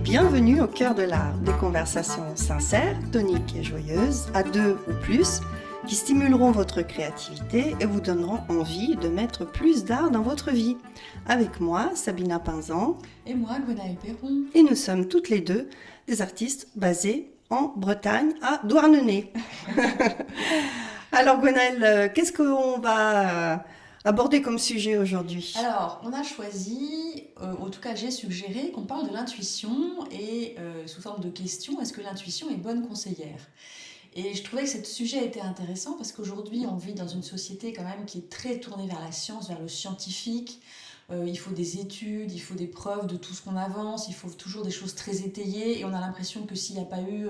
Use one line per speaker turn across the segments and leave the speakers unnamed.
Bienvenue au cœur de l'art, des conversations sincères, toniques et joyeuses, à deux ou plus, qui stimuleront votre créativité et vous donneront envie de mettre plus d'art dans votre vie. Avec moi, Sabina Pinzan.
Et moi, Gwenaëlle Perron.
Et nous sommes toutes les deux des artistes basés en Bretagne, à Douarnenez. Alors Gwenaëlle, qu'est-ce qu'on va aborder comme sujet aujourd'hui?
Alors, on a choisi, en tout cas j'ai suggéré qu'on parle de l'intuition et sous forme de question, est-ce que l'intuition est bonne conseillère? Et je trouvais que ce sujet était intéressant parce qu'aujourd'hui on vit dans une société quand même qui est très tournée vers la science, vers le scientifique. Il faut des études, il faut des preuves de tout ce qu'on avance, il faut toujours des choses très étayées et on a l'impression que s'il n'y a pas eu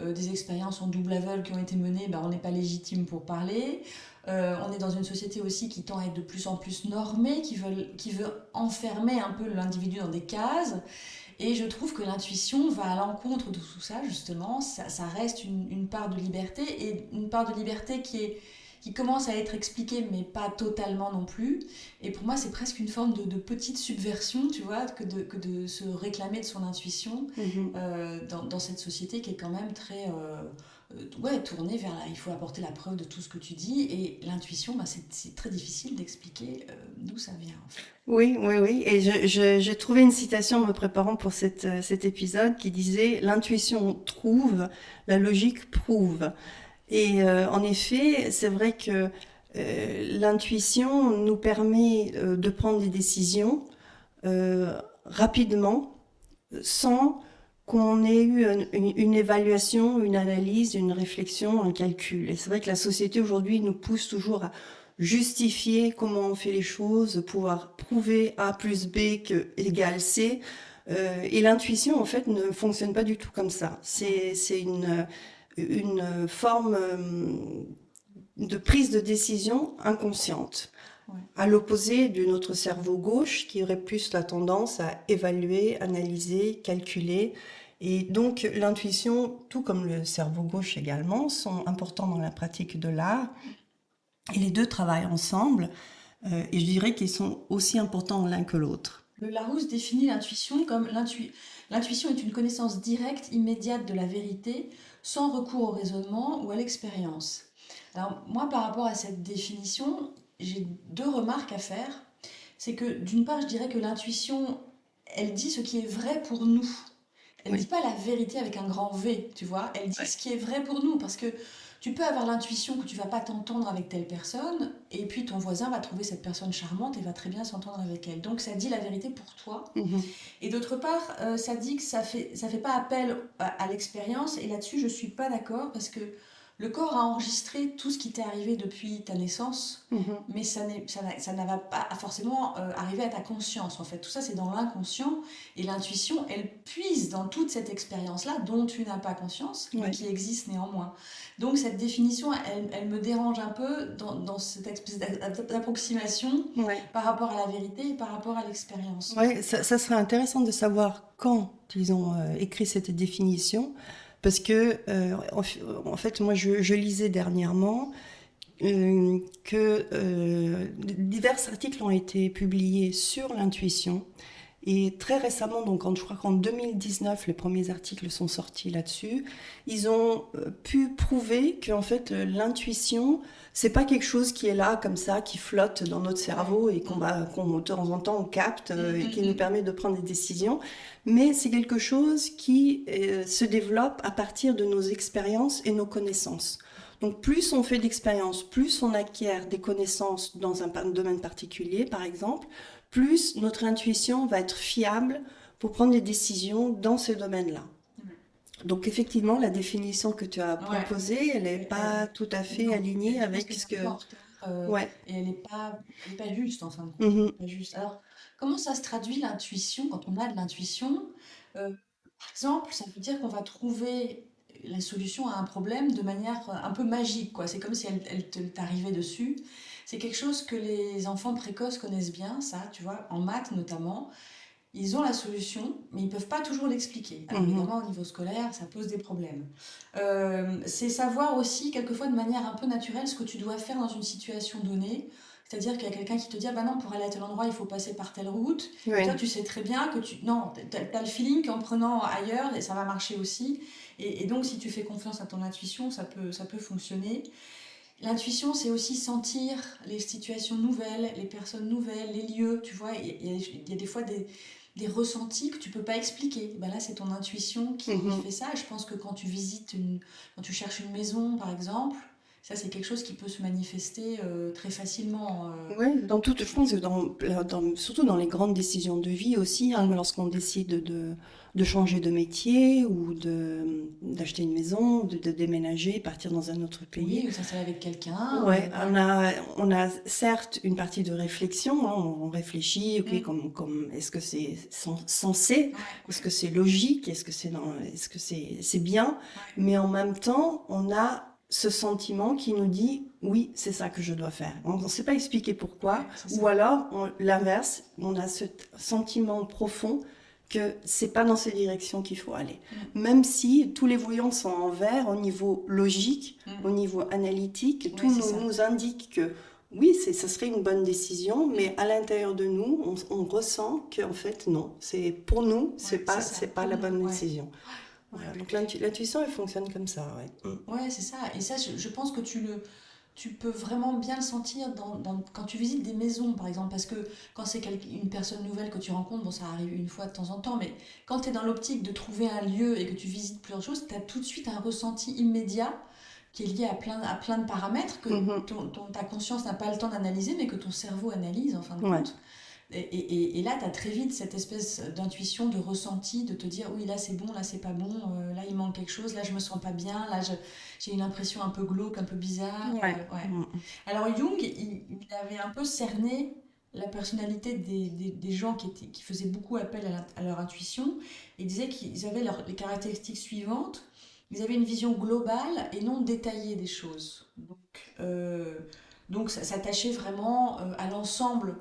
des expériences en double aveugle qui ont été menées, ben, on n'est pas légitime pour parler. On est dans une société aussi qui tend à être de plus en plus normée, qui veut enfermer un peu l'individu dans des cases. Et je trouve que l'intuition va à l'encontre de tout ça, justement. Ça reste une part de liberté, et une part de liberté qui commence à être expliquée, mais pas totalement non plus. Et pour moi, c'est presque une forme de petite subversion, tu vois, que de se réclamer de son intuition dans cette société qui est quand même très ouais, tournée vers il faut apporter la preuve de tout ce que tu dis. Et l'intuition, bah, c'est très difficile d'expliquer d'où ça vient, en fait.
Oui, oui, oui. Et j'ai trouvé une citation en me préparant pour cet épisode qui disait: l'intuition trouve, la logique prouve. Et en effet, c'est vrai que l'intuition nous permet de prendre des décisions rapidement, sans qu'on ait eu une évaluation, une analyse, une réflexion, un calcul. Et c'est vrai que la société aujourd'hui nous pousse toujours à justifier comment on fait les choses, pouvoir prouver A plus B que égale C. Et l'intuition, en fait, ne fonctionne pas du tout comme ça. C'est une forme de prise de décision inconsciente,
Ouais.
à l'opposé de notre cerveau gauche qui aurait plus la tendance à évaluer, analyser, calculer. Et donc l'intuition, tout comme le cerveau gauche également, sont importants dans la pratique de l'art. Et les deux travaillent ensemble. Et je dirais qu'ils sont aussi importants l'un que l'autre.
Le Larousse définit l'intuition comme l'intuition est une connaissance directe, immédiate de la vérité, sans recours au raisonnement ou à l'expérience. Alors moi, par rapport à cette définition, j'ai deux remarques à faire. C'est que d'une part, je dirais que l'intuition, elle dit ce qui est vrai pour nous. Elle ne dit
Oui.
pas la vérité avec un grand V, tu vois. Elle dit
Ouais.
ce qui est vrai pour nous. Parce que tu peux avoir l'intuition que tu vas pas t'entendre avec telle personne, et puis ton voisin va trouver cette personne charmante et va très bien s'entendre avec elle. Donc ça dit la vérité pour toi.
Mhm.
Et d'autre part, ça dit que ça fait pas appel à l'expérience. Et là-dessus, je suis pas d'accord parce que le corps a enregistré tout ce qui t'est arrivé depuis ta naissance,
Mhm.
mais ça ne va pas forcément arriver à ta conscience. En fait, tout ça, c'est dans l'inconscient. Et l'intuition, elle puise dans toute cette expérience-là dont tu n'as pas conscience, mais
Ouais.
qui existe néanmoins. Donc cette définition, elle me dérange un peu dans cette espèce d'approximation
Ouais.
par rapport à la vérité et par rapport à l'expérience.
Ouais, ça serait intéressant de savoir quand ils ont écrit cette définition, parce que en fait, moi, je lisais dernièrement que divers articles ont été publiés sur l'intuition. Et très récemment, donc je crois qu'en 2019, les premiers articles sont sortis là-dessus. Ils ont pu prouver que en fait l'intuition, c'est pas quelque chose qui est là comme ça, qui flotte dans notre
Ouais.
cerveau et qu'on de temps en temps on capte et qui nous
Mm.
permet de prendre des décisions, mais c'est quelque chose qui se développe à partir de nos expériences et nos connaissances. Donc plus on fait d'expériences, plus on acquiert des connaissances dans un domaine particulier, par exemple, plus notre intuition va être fiable pour prendre des décisions dans ce domaine-là. Donc effectivement, la définition que tu as
Ouais.
proposée, elle n'est pas tout à fait
Non,
alignée
je pense
avec
qu'elle
ce
est un
que...
peu en retard.
Ouais.
Et elle est pas juste en fin de compte. Elle
Mhm.
est pas juste. Alors, comment ça se traduit l'intuition quand on a de l'intuition? Par exemple, ça veut dire qu'on va trouver la solution à un problème de manière un peu magique, quoi. C'est comme si elle t'arrivait dessus. C'est quelque chose que les enfants précoces connaissent bien, ça, tu vois, en maths notamment. Ils ont la solution, mais ils ne peuvent pas toujours l'expliquer. Alors
Mhm.
évidemment, au niveau scolaire, ça pose des problèmes. C'est savoir aussi, quelquefois de manière un peu naturelle, ce que tu dois faire dans une situation donnée. C'est-à-dire qu'il y a quelqu'un qui te dit, ah bah non, pour aller à tel endroit, il faut passer par telle route. Et toi,
Oui.
tu sais très bien que non, t'as le feeling qu'en prenant ailleurs, et ça va marcher aussi. Et donc, si tu fais confiance à ton intuition, ça peut fonctionner. L'intuition, c'est aussi sentir les situations nouvelles, les personnes nouvelles, les lieux, tu vois. Il y a des fois des ressentis que tu peux pas expliquer. Ben là, c'est ton intuition qui
Mhm.
fait ça. Et je pense que quand tu cherches une maison, par exemple, ça, c'est quelque chose qui peut se manifester très facilement.
Ouais, dans tout, je pense que surtout dans les grandes décisions de vie aussi, hein,
Mm.
lorsqu'on décide de changer de métier ou d'acheter une maison, de déménager, partir dans un autre pays.
Oui, ou s'installer avec quelqu'un.
Ouais,
Ouais.
on a certes une partie de réflexion, hein, on réfléchit, ok,
Mm.
est-ce que c'est sensé,
Ouais,
est-ce
ouais,
que c'est logique, est-ce que c'est bien,
ouais.
mais en même temps, on a ce sentiment qui nous dit, oui, c'est ça que je dois faire. On ne sait pas expliquer pourquoi,
Ouais, c'est ça.
ou alors, l'inverse, on a ce sentiment profond que c'est pas dans cette direction qu'il faut aller.
Mm.
Même si tous les voyants sont en vert au niveau logique, au
Mm.
niveau analytique,
Ouais,
tout
c'est ça.
nous indique que oui, ça serait une bonne décision, mais
Mm.
à l'intérieur de nous, on ressent qu'en fait, non, c'est pour nous,
Ouais, c'est ça,
c'est pas
pour
la
nous,
bonne
ouais.
décision.
Ouais.
Voilà, donc l'intuition, elle fonctionne comme ça, ouais.
Ouais, c'est ça. Et ça, je pense que tu peux vraiment bien le sentir quand tu visites des maisons, par exemple, parce que quand c'est une personne nouvelle que tu rencontres, bon, ça arrive une fois de temps en temps, mais quand tu es dans l'optique de trouver un lieu et que tu visites plusieurs choses, tu as tout de suite un ressenti immédiat qui est lié à plein de paramètres que
Mhm.
ta conscience n'a pas le temps d'analyser, mais que ton cerveau analyse en fin de
Ouais.
compte. Et là, tu as très vite cette espèce d'intuition, de ressenti, de te dire oui, là c'est bon, là c'est pas bon, là il manque quelque chose, là je me sens pas bien, j'ai une impression un peu glauque, un peu bizarre.
Ouais.
Ouais.
Mhm.
Alors Jung, il avait un peu cerné la personnalité des gens qui faisaient beaucoup appel à leur intuition. Il disait qu'ils avaient les caractéristiques suivantes. Ils avaient une vision globale et non détaillée des choses. Donc ça s'attachait vraiment à l'ensemble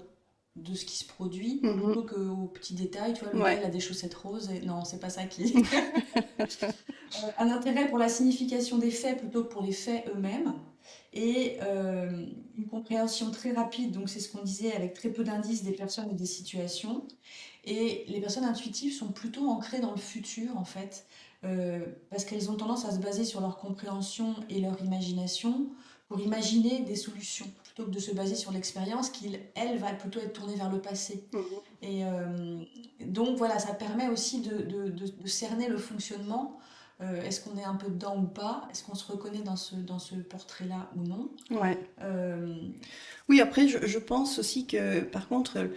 de ce qui se produit
Mhm.
plutôt qu'aux petits détails. Tu vois, le gars, il
Ouais.
a des chaussettes roses. Et... Non, c'est pas ça qui. Un intérêt pour la signification des faits plutôt que pour les faits eux-mêmes. Et une compréhension très rapide, donc c'est ce qu'on disait, avec très peu d'indices des personnes et des situations. Et les personnes intuitives sont plutôt ancrées dans le futur, en fait, parce qu'elles ont tendance à se baser sur leur compréhension et leur imagination pour imaginer des solutions, plutôt que de se baser sur l'expérience qui, elle, va plutôt être tournée vers le passé.
Mhm.
Et donc voilà, ça permet aussi de cerner le fonctionnement. Est-ce qu'on est un peu dedans ou pas? Est-ce qu'on se reconnaît dans ce portrait-là ou non?
Ouais.
Euh,
Oui, après, je pense aussi que, par contre,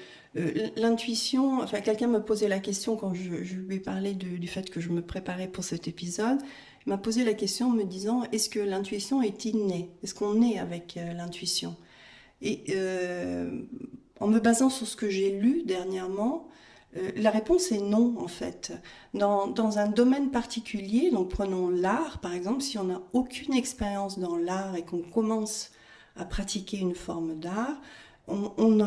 l'intuition, enfin, quelqu'un me posait la question quand je lui ai parlé du fait que je me préparais pour cet épisode. Il m'a posé la question en me disant, est-ce que l'intuition est innée? Est-ce qu'on est avec l'intuition? Et en me basant sur ce que j'ai lu dernièrement, la réponse est non, en fait. Dans un domaine particulier, donc prenons l'art, par exemple, si on n'a aucune expérience dans l'art et qu'on commence à pratiquer une forme d'art,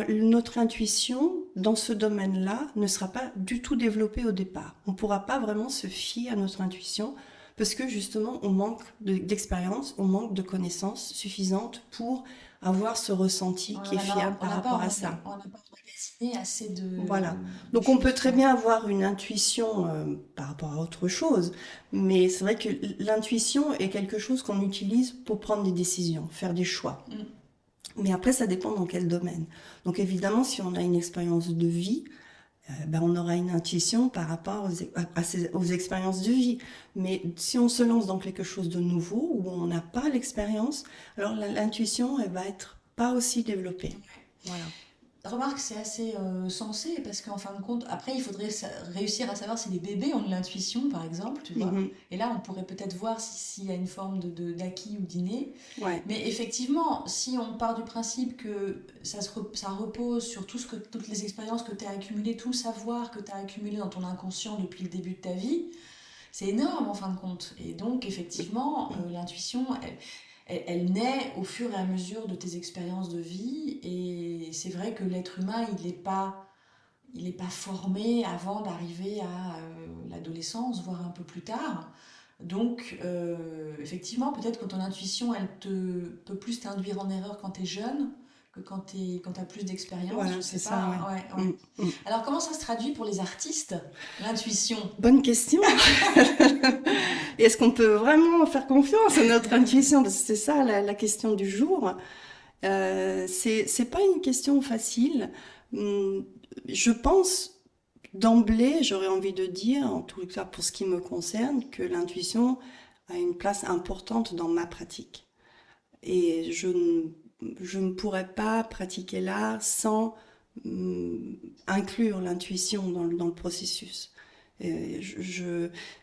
notre intuition dans ce domaine-là ne sera pas du tout développée au départ. On ne pourra pas vraiment se fier à notre intuition parce que justement, on manque d'expérience, on manque de connaissances suffisantes pour avoir ce ressenti qui est fiable par rapport à ça.
on n'a pas emmagasiné assez
Voilà.
de
Donc on peut
choses.
très
Ouais.
bien avoir une intuition par rapport à autre chose, mais c'est vrai que l'intuition est quelque chose qu'on utilise pour prendre des décisions, faire des choix.
Mm.
Mais après, ça dépend dans quel domaine. Donc évidemment, si on a une expérience de vie, ben, on aura une intuition par rapport aux expériences de vie. Mais si on se lance dans quelque chose de nouveau, où on n'a pas l'expérience, alors l'intuition, elle va être pas aussi développée. Voilà.
Remarque, c'est assez sensé parce qu'en fin de compte, après, il faudrait réussir à savoir si les bébés ont de l'intuition, par exemple, tu vois.
Mhm.
Et là, on pourrait peut-être voir s'il y a une forme d'acquis ou d'inné.
Ouais.
Mais effectivement, si on part du principe que ça repose sur toutes les expériences que tu as accumulées, tout le savoir que tu as accumulé dans ton inconscient depuis le début de ta vie, c'est énorme en fin de compte. Et donc, effectivement, l'intuition, elle naît au fur et à mesure de tes expériences de vie. Et c'est vrai que l'être humain, il est pas formé avant d'arriver à l'adolescence, voire un peu plus tard. Donc, effectivement, peut-être que ton intuition, peut plus t'induire en erreur quand tu es jeune que quand tu as plus d'expérience,
Voilà,
je
c'est
sais
ça,
pas. Ouais,
ouais.
ouais.
Mm, mm.
Alors, comment ça se traduit pour les artistes, l'intuition?
Bonne question. Est-ce qu'on peut vraiment faire confiance à notre intuition? Parce que c'est ça la question du jour. C'est pas une question facile. Hum, Je pense d'emblée, j'aurais envie de dire, en tout cas pour ce qui me concerne, que l'intuition a une place importante dans ma pratique. Et je ne pourrais pas pratiquer l'art sans inclure l'intuition dans le processus. Et,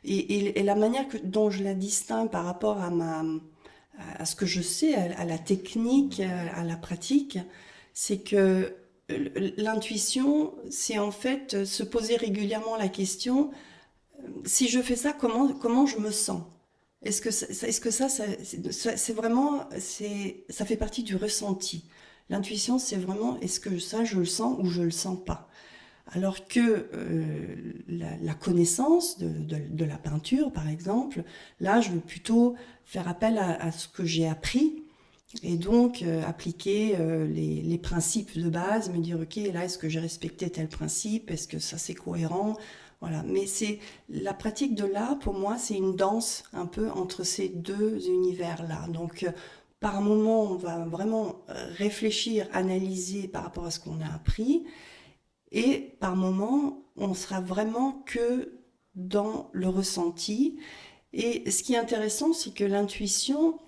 et la manière dont je la distingue par rapport à ce que je sais, à la technique, à la pratique, c'est que l'intuition, c'est en fait se poser régulièrement la question, si je fais ça, comment je me sens? Est-ce que c'est vraiment, ça fait partie du ressenti. L'intuition, c'est vraiment, est-ce que ça, je le sens ou je le sens pas? Alors que la connaissance de la peinture, par exemple, là, je vais plutôt faire appel à ce que j'ai appris et donc appliquer les principes de base, me dire, ok, là, est-ce que j'ai respecté tel principe? Est-ce que ça, c'est cohérent? Voilà. Mais c'est la pratique de l'art, pour moi, c'est une danse un peu entre ces deux univers-là. Donc, par moment, on va vraiment réfléchir, analyser par rapport à ce qu'on a appris. Et par moment, on sera vraiment que dans le ressenti. Et ce qui est intéressant, c'est que l'intuition,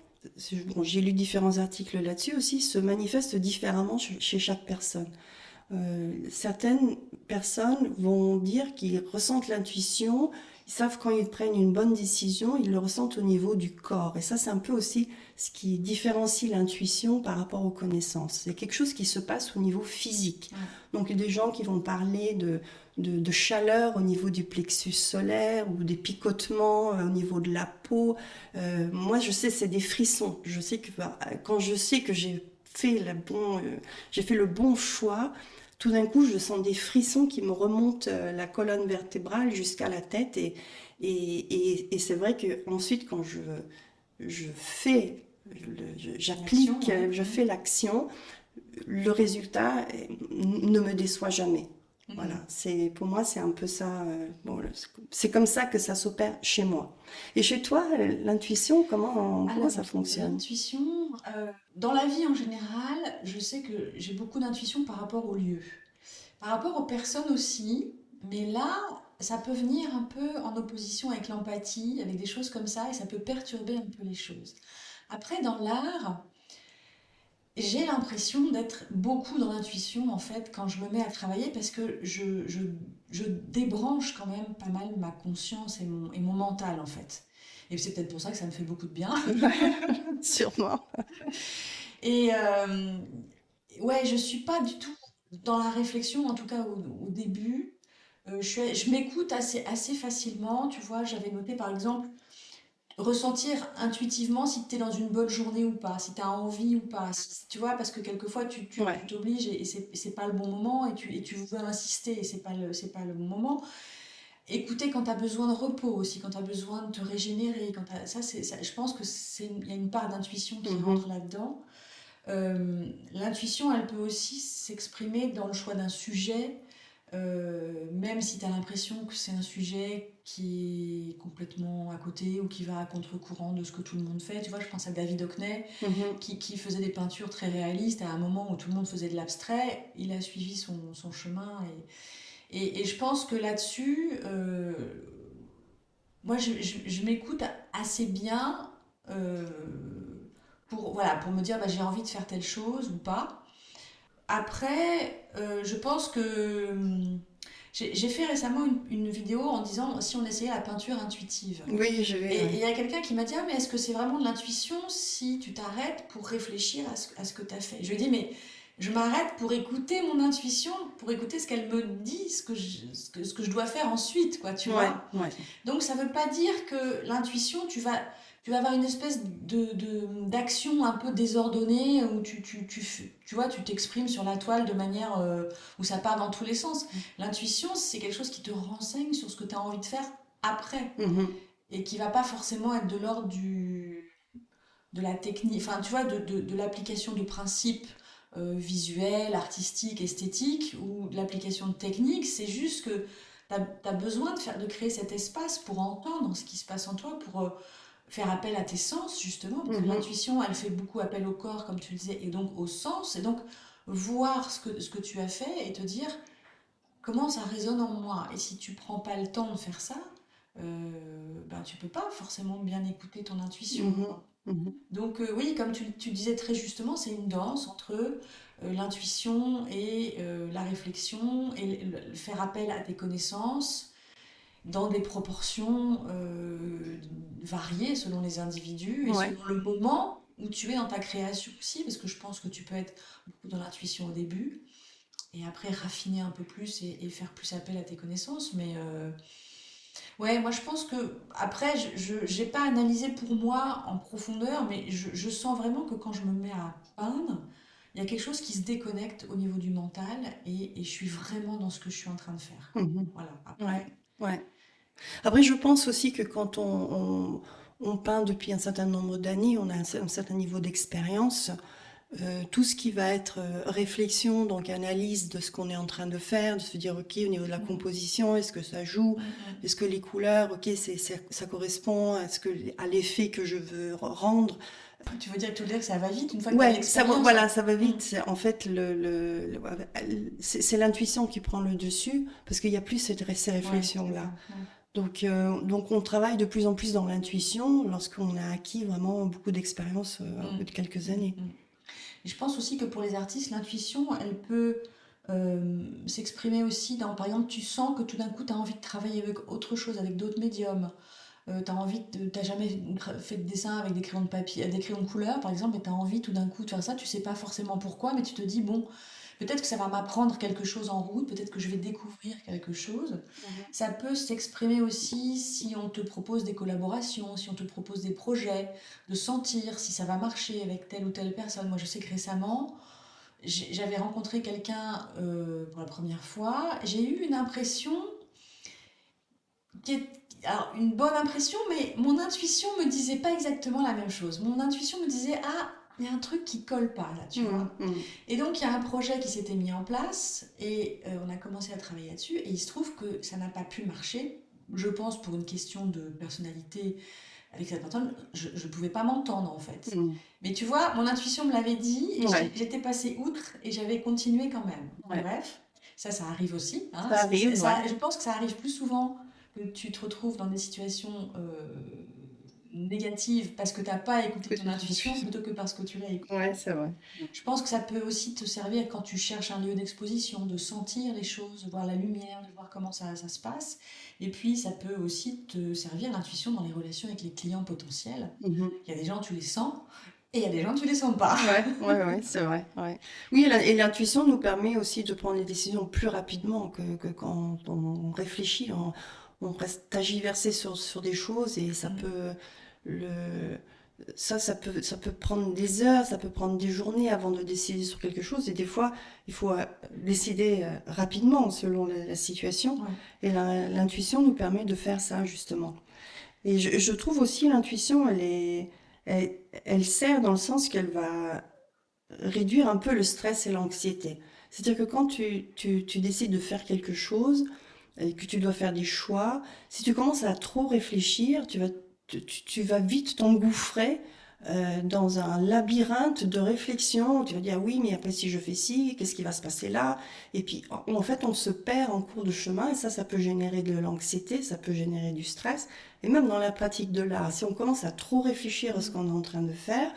bon, j'ai lu différents articles là-dessus aussi, se manifeste différemment chez chaque personne. Certaines personnes vont dire qu'ils ressentent l'intuition, ils savent quand ils prennent une bonne décision, ils le ressentent au niveau du corps. Et ça, c'est un peu aussi ce qui différencie l'intuition par rapport aux connaissances. C'est quelque chose qui se passe au niveau physique.
Ouais.
Donc, il y a des gens qui vont parler de chaleur au niveau du plexus solaire ou des picotements au niveau de la peau. Moi, je sais, c'est des frissons. Je sais que quand je sais que j'ai fait le bon choix, tout d'un coup, je sens des frissons qui me remontent la colonne vertébrale jusqu'à la tête. Et c'est vrai que ensuite, quand je fais,
L'action,
j'applique,
ouais.
je fais l'action, le résultat ne me déçoit jamais. Voilà,
Mhm.
pour moi, c'est un peu ça. Bon, c'est comme ça que ça s'opère chez moi. Et chez toi, l'intuition, comment ça
Alors,
fonctionne?
l'intuition, dans la vie en général, je sais que j'ai beaucoup d'intuition par rapport aux lieux. Par rapport aux personnes aussi, mais là, ça peut venir un peu en opposition avec l'empathie, avec des choses comme ça, et ça peut perturber un peu les choses. Après, dans l'art, j'ai l'impression d'être beaucoup dans l'intuition, en fait, quand je me mets à travailler, parce que je débranche quand même pas mal ma conscience et mon mental, en fait. Et c'est peut-être pour ça que ça me fait beaucoup de bien.
Sûrement.
Et ouais, je suis pas du tout dans la réflexion, en tout cas au début. Je m'écoute assez facilement, tu vois. J'avais noté par exemple ressentir intuitivement si tu es dans une bonne journée ou pas, si tu as envie ou pas, tu vois, parce que quelquefois tu
Ouais.
t'obliges et c'est pas le bon moment et tu veux insister et c'est pas le bon moment. Écouter quand tu as besoin de repos aussi, quand tu as besoin de te régénérer, je pense que il y a une part d'intuition qui rentre
Mhm.
là-dedans. L'intuition, elle peut aussi s'exprimer dans le choix d'un sujet, même si tu as l'impression que c'est un sujet qui est complètement à côté ou qui va à contre-courant de ce que tout le monde fait. Tu vois, je pense à David Hockney
Mhm.
qui faisait des peintures très réalistes à un moment où tout le monde faisait de l'abstrait. Il a suivi son chemin et je pense que là-dessus, moi, je m'écoute assez bien euh, voilà, pour me dire bah, j'ai envie de faire telle chose ou pas. Après, je pense que j'ai fait récemment une vidéo en disant si on essayait la peinture intuitive.
Oui, je vais.
Et il
Ouais.
y a quelqu'un qui m'a dit ah, mais est-ce que c'est vraiment de l'intuition si tu t'arrêtes pour réfléchir à ce que tu as fait? Je lui ai dit mais je m'arrête pour écouter mon intuition, pour écouter ce qu'elle me dit, ce que je dois faire ensuite, quoi, tu
Ouais,
vois.
ouais.
Donc ça ne veut pas dire que l'intuition, tu vas avoir une espèce d'action un peu désordonnée où tu vois, tu t'exprimes sur la toile de manière où ça part dans tous les sens. L'intuition, c'est quelque chose qui te renseigne sur ce que tu as envie de faire après
Mhm.
et qui va pas forcément être de l'ordre de la technique, enfin tu vois, de l'application de principes visuelle, artistique, esthétique ou de l'application de techniques. C'est juste que tu as besoin de créer cet espace pour entendre ce qui se passe en toi, pour faire appel à tes sens, justement, parce que
Mhm.
l'intuition, elle fait beaucoup appel au corps, comme tu le disais, et donc au sens, et donc voir ce que tu as fait et te dire comment ça résonne en moi. Et si tu prends pas le temps de faire ça, ben, tu peux pas forcément bien écouter ton intuition,
Mhm.
quoi.
Mhm.
Donc oui, comme tu disais très justement, c'est une danse entre l'intuition et la réflexion et faire appel à tes connaissances dans des proportions variées selon les individus et
Ouais.
selon le moment où tu es dans ta création aussi, parce que je pense que tu peux être beaucoup dans l'intuition au début et après raffiner un peu plus et faire plus appel à tes connaissances. Mais ouais, moi je pense que après, j'ai pas analysé pour moi en profondeur, mais je sens vraiment que quand je me mets à peindre, il y a quelque chose qui se déconnecte au niveau du mental et je suis vraiment dans ce que je suis en train de faire.
Mhm.
Voilà,
Ouais.
après.
Ouais. Après, je pense aussi que quand on peint depuis un certain nombre d'années, on a un certain niveau d'expérience. Tout ce qui va être réflexion, donc analyse de ce qu'on est en train de faire, de se dire, OK, au niveau de la
Mm,
composition, est-ce que ça joue?
mm, mm.
Est-ce que les couleurs, OK, ça correspond à l'effet que je veux rendre?
Tu veux dire que ça va vite une fois que tu as de
Ouais,
l'expérience,
voilà,
hein.
ça va
Mm,
vite. En fait, c'est l'intuition qui prend le dessus parce qu'il n'y a plus ces
ouais, c'est
réflexions-là.
ça. Mm,
Donc, on travaille de plus en plus dans l'intuition lorsqu'on a acquis vraiment beaucoup d'expérience au bout
mm,
de quelques
mm,
années.
mm. Et je pense aussi que pour les artistes, l'intuition, elle peut s'exprimer aussi dans, par exemple, tu sens que tout d'un coup, tu as envie de travailler avec autre chose, avec d'autres médiums. T'as jamais fait de dessin avec des crayons de papier, des crayons de couleur, par exemple, et tu as envie tout d'un coup de faire ça, tu sais pas forcément pourquoi, mais tu te dis, bon, peut-être que ça va m'apprendre quelque chose en route, peut-être que je vais découvrir quelque chose.
Mhm.
Ça peut s'exprimer aussi si on te propose des collaborations, si on te propose des projets, de sentir si ça va marcher avec telle ou telle personne. Moi, je sais que récemment, j'avais rencontré quelqu'un pour la première fois. J'ai eu une impression qui est alors, une bonne impression, mais mon intuition me disait pas exactement la même chose. Mon intuition me disait, ah, il y a un truc qui colle pas là, tu
Mhm.
vois.
Mhm.
Et donc, il y a un projet qui s'était mis en place et on a commencé à travailler là-dessus. Et il se trouve que ça n'a pas pu marcher. Je pense pour une question de personnalité avec cette personne, je ne pouvais pas m'entendre en fait.
Mhm.
Mais tu vois, mon intuition me l'avait dit et
Ouais,
j'étais passée outre et j'avais continué quand même.
ouais.
Bref, ça arrive aussi, hein.
Ça arrive, ouais.
Je pense que ça arrive plus souvent que tu te retrouves dans des situations négatives parce que tu n'as pas écouté
Que
ton
tu te
intuition
refuses.
plutôt que parce que tu l'as écoutée.
Ouais, c'est vrai.
Je pense que ça peut aussi te servir quand tu cherches un lieu d'exposition, de sentir les choses, de voir la lumière, de voir comment ça se passe. Et puis, ça peut aussi te servir l'intuition dans les relations avec les clients potentiels.
Mhm.
Il y a des gens, tu les sens, et il y a des gens, tu les sens pas.
Ouais, ouais, ouais, c'est vrai. Ouais. Oui, et l'intuition nous permet aussi de prendre les décisions plus rapidement que quand on réfléchit, on reste tergiversé sur des choses et
Mm.
le, ça peut prendre des heures, ça peut prendre des journées avant de décider sur quelque chose. Et des fois, il faut décider rapidement selon la situation.
Ouais.
Et l'intuition nous permet de faire ça, justement. Et je trouve aussi l'intuition, elle, elle sert dans le sens qu'elle va réduire un peu le stress et l'anxiété. C'est-à-dire que quand tu décides de faire quelque chose et que tu dois faire des choix, si tu commences à trop réfléchir, tu vas vite t'engouffrer dans un labyrinthe de réflexion. Tu vas dire oui, mais après si je fais ci, qu'est-ce qui va se passer là? Et puis en fait, on se perd en cours de chemin et ça peut générer de l'anxiété, ça peut générer du stress. Et même dans la pratique de l'art, si on commence à trop réfléchir à ce
Mm.
qu'on est en train de faire,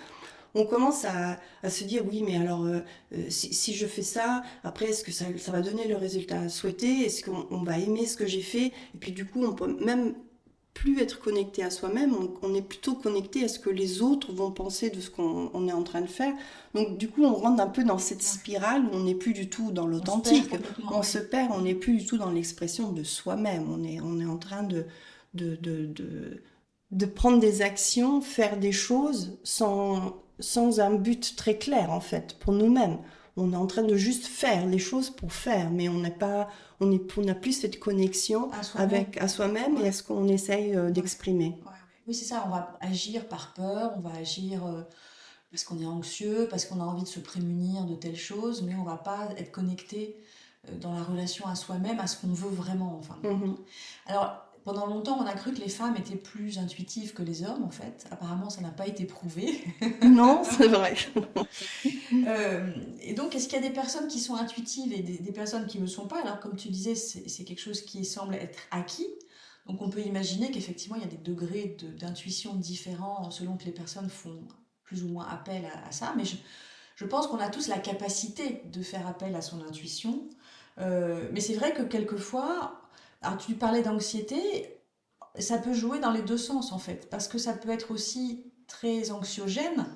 on commence à se dire oui, mais alors si je fais ça, après est-ce que ça va donner le résultat souhaité? Est-ce qu'on va aimer ce que j'ai fait? Et puis du coup, on peut même plus être connecté à soi-même, on est plutôt connecté à ce que les autres vont penser de ce qu'on est en train de faire. Donc du coup, on rentre un peu dans cette
Ouais.
spirale où on n'est plus du tout dans
On se perd
l'authentique,
complètement,
on
oui.
se perd, on n'est
Mm.
plus du tout dans l'expression de soi-même. On est en train de, de, de, de prendre des actions, faire des choses sans un but très clair en fait, pour nous-mêmes. On est en train de juste faire les choses pour faire, mais on n'est pas, on n'a plus cette connexion
À soi-même.
avec à soi-même et
Ouais.
à ce qu'on essaye
Ouais.
d'exprimer.
Ouais, ouais. Oui, c'est ça, on va agir par peur, on va agir parce qu'on est anxieux, parce qu'on a envie de se prémunir de telle chose, mais on va pas être connecté dans la relation à soi-même, à ce qu'on veut vraiment, en fin de compte.
Mhm.
Alors, pendant longtemps, on a cru que les femmes étaient plus intuitives que les hommes, en fait. Apparemment, ça n'a pas été prouvé.
Non, c'est vrai.
Et donc, est-ce qu'il y a des personnes qui sont intuitives et des personnes qui ne le sont pas? Alors, comme tu disais, c'est quelque chose qui semble être acquis. Donc, on peut imaginer qu'effectivement, il y a des degrés d'intuition différents selon que les personnes font plus ou moins appel à ça. Mais je pense qu'on a tous la capacité de faire appel à son intuition. Mais c'est vrai que quelquefois, alors tu parlais d'anxiété, ça peut jouer dans les deux sens en fait, parce que ça peut être aussi très anxiogène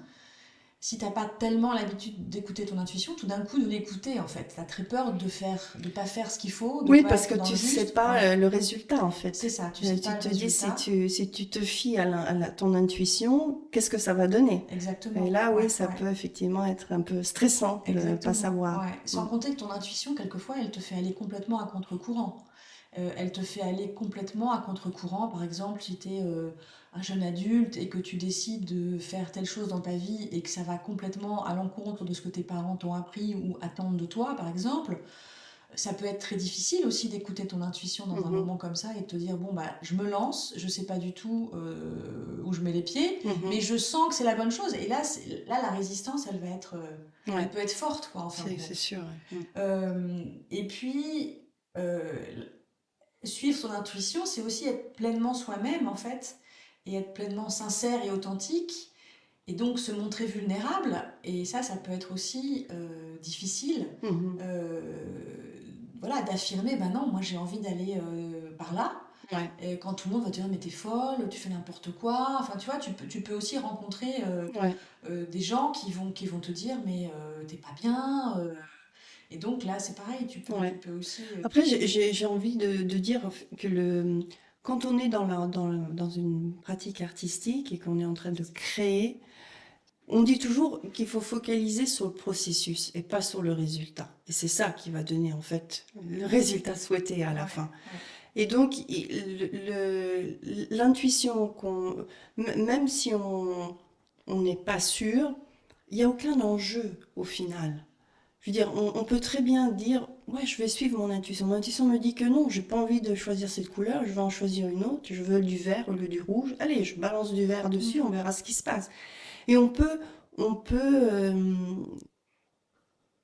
si t'as pas tellement l'habitude d'écouter ton intuition, tout d'un coup de l'écouter en fait. T'as très peur de pas faire ce qu'il faut, de
Oui,
pas
parce que
être dans
tu
le
sais
juste.
pas
Ouais,
le résultat en
c'est
fait.
ça, tu sais
Tu
pas le
te dis
résultat.
si tu te fies ton intuition, qu'est-ce que ça va donner? Et
Exactement,
là, oui,
ouais,
ça
ouais.
peut effectivement être un peu stressant de ne pas
Exactement,
savoir.
ouais. Sans
Mm.
compter que ton intuition, quelquefois, elle te fait aller complètement à contre-courant. Elle te fait aller complètement à contre-courant. Par exemple, si tu es un jeune adulte et que tu décides de faire telle chose dans ta vie et que ça va complètement à l'encontre de ce que tes parents t'ont appris ou attendent de toi, par exemple, ça peut être très difficile aussi d'écouter ton intuition dans un
Mhm.
moment comme ça et de te dire, bon, bah, je me lance, je sais pas du tout où je mets les pieds, mais
Mhm.
je sens que c'est la bonne chose. Et là, là la résistance, elle va être, elle
Ouais,
peut être forte, quoi, en fin de
c'est
compte.
sûr. Ouais.
Et puis, euh, suivre son intuition, c'est aussi être pleinement soi-même, en fait, et être pleinement sincère et authentique, et donc se montrer vulnérable. Et ça peut être aussi difficile.
Mm. Mhm.
Voilà, d'affirmer, ben non, moi j'ai envie d'aller par là.
Ouais,
Et quand tout le monde va te dire, mais t'es folle, tu fais n'importe quoi. Enfin, tu vois, tu peux aussi rencontrer
ouais.
des gens qui vont te dire, mais t'es pas bien. Et donc là, c'est pareil, tu
Ouais.
peux aussi.
Après, j'ai envie de dire que quand on est dans une pratique artistique et qu'on est en train de créer, on dit toujours qu'il faut focaliser sur le processus et pas sur le résultat. Et c'est ça qui va donner en fait le résultat souhaité à la
Ouais,
fin.
ouais.
Et donc, l'intuition, même si on n'est pas sûr, il n'y a aucun enjeu au final. Je veux dire, on peut très bien dire, ouais, je vais suivre mon intuition. Mon intuition me dit que non, j'ai pas envie de choisir cette couleur, je vais en choisir une autre, je veux du vert au lieu du rouge. Allez, je balance du vert dessus, on
Mhm.
verra ce qui se passe. Et on peut,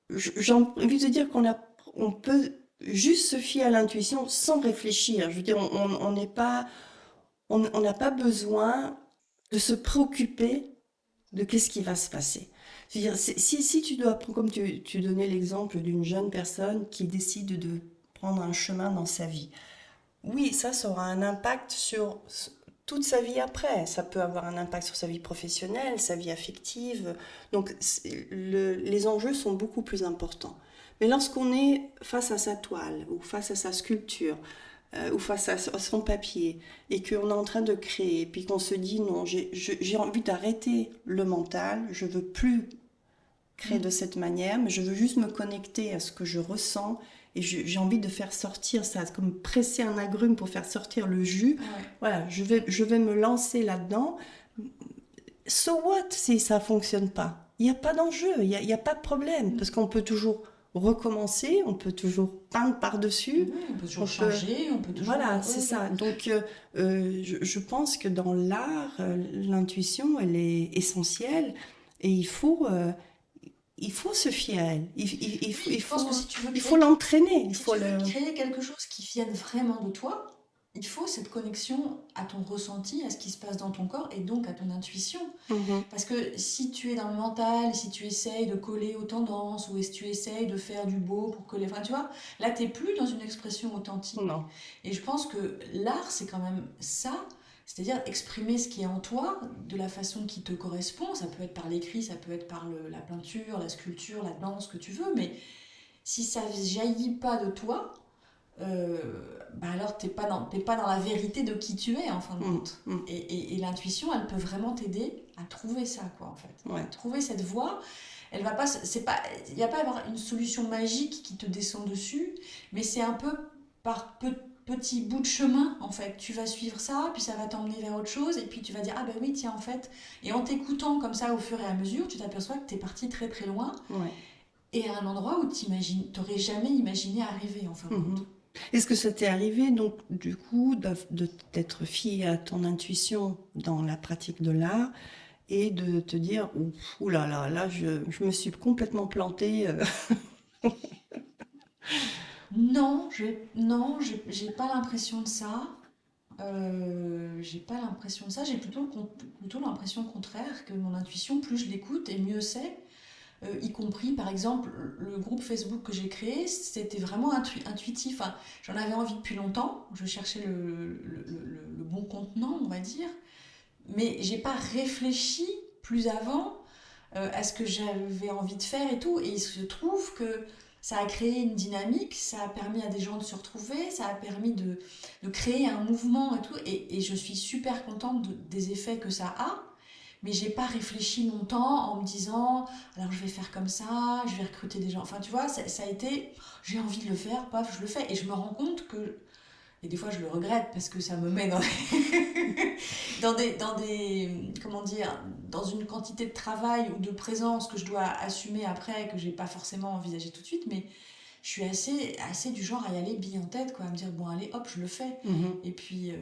j'ai envie de dire on peut juste se fier à l'intuition sans réfléchir. Je veux dire, on n'est pas, on n'a pas besoin de se préoccuper de qu'est-ce qui va se passer. Je veux dire, si tu dois, comme tu donnais l'exemple d'une jeune personne qui décide de prendre un chemin dans sa vie, oui, ça aura un impact sur toute sa vie après. Ça peut avoir un impact sur sa vie professionnelle, sa vie affective. Donc, les enjeux sont beaucoup plus importants. Mais lorsqu'on est face à sa toile ou face à sa sculpture, ou face à son papier, et qu'on est en train de créer, puis qu'on se dit non, j'ai envie d'arrêter le mental, je veux plus créer de
Mhm.
cette manière, mais je veux juste me connecter à ce que je ressens, et j'ai envie de faire sortir ça, comme presser un agrume pour faire sortir le jus.
Ouais.
Voilà, je vais me lancer là-dedans. So what si ça fonctionne pas? Il n'y a pas d'enjeu, y a pas de problème, parce
Mhm.
qu'on peut toujours recommencer, on peut toujours peindre par-dessus,
Oui, on peut
on
toujours
peut...
changer, on peut toujours.
Voilà, c'est
Oui, oui.
ça. Donc, je pense que dans l'art, l'intuition, elle est essentielle et il faut se fier à elle.
Oui, je pense que si tu veux
Il faut
créer,
l'entraîner. Il
si
faut
tu veux
le...
créer quelque chose qui vienne vraiment de toi, il faut cette connexion à ton ressenti, à ce qui se passe dans ton corps et donc à ton intuition.
Mhm.
Parce que si tu es dans le mental, si tu essayes de coller aux tendances, ou si tu essayes de faire du beau pour coller, enfin tu vois, là t'es plus dans une expression authentique.
Non.
Et je pense que l'art c'est quand même ça, c'est-à-dire exprimer ce qui est en toi de la façon qui te correspond. Ça peut être par l'écrit, ça peut être par la peinture, la sculpture, la danse, ce que tu veux, mais si ça jaillit pas de toi, euh, bah alors t'es pas dans la vérité de qui tu es en fin de
Mm,
compte.
mm.
Et l'intuition, elle peut vraiment t'aider à trouver ça, quoi, en fait. À
Ouais.
trouver cette voie. Elle va pas, c'est pas, il n'y a pas à avoir une solution magique qui te descend dessus, mais c'est un peu par petits bouts de chemin, en fait. Tu vas suivre ça, puis ça va t'emmener vers autre chose, et puis tu vas dire, ah ben oui, tiens, en fait. Et en t'écoutant comme ça au fur et à mesure, tu t'aperçois que tu es parti très très loin,
Ouais.
et à un endroit où tu n'aurais jamais imaginé arriver, en fin de compte.
Mhm. Est-ce que ça t'est arrivé, donc, du coup, d'être fié à ton intuition dans la pratique de l'art et de te dire, ouh là là, là, je me suis complètement plantée.
Non, j'ai pas l'impression de ça. J'ai pas l'impression de ça. J'ai plutôt l'impression contraire que mon intuition, plus je l'écoute et mieux c'est. Y compris, par exemple, le groupe Facebook que j'ai créé, c'était vraiment intuitif. Enfin, j'en avais envie depuis longtemps. Je cherchais le bon contenant, on va dire. Mais j'ai pas réfléchi plus avant à ce que j'avais envie de faire et tout. Et il se trouve que ça a créé une dynamique, ça a permis à des gens de se retrouver, ça a permis de créer un mouvement et tout. Et je suis super contente des effets que ça a. Mais j'ai pas réfléchi longtemps en me disant, alors je vais faire comme ça, je vais recruter des gens. Enfin, tu vois, ça a été, j'ai envie de le faire, paf, je le fais. Et je me rends compte que, et des fois je le regrette parce que ça me met dans comment dire, dans une quantité de travail ou de présence que je dois assumer après, que j'ai pas forcément envisagé tout de suite, mais je suis assez du genre à y aller bille en tête, quoi, à me dire, bon, allez, hop, je le fais.
Mhm.
Et puis,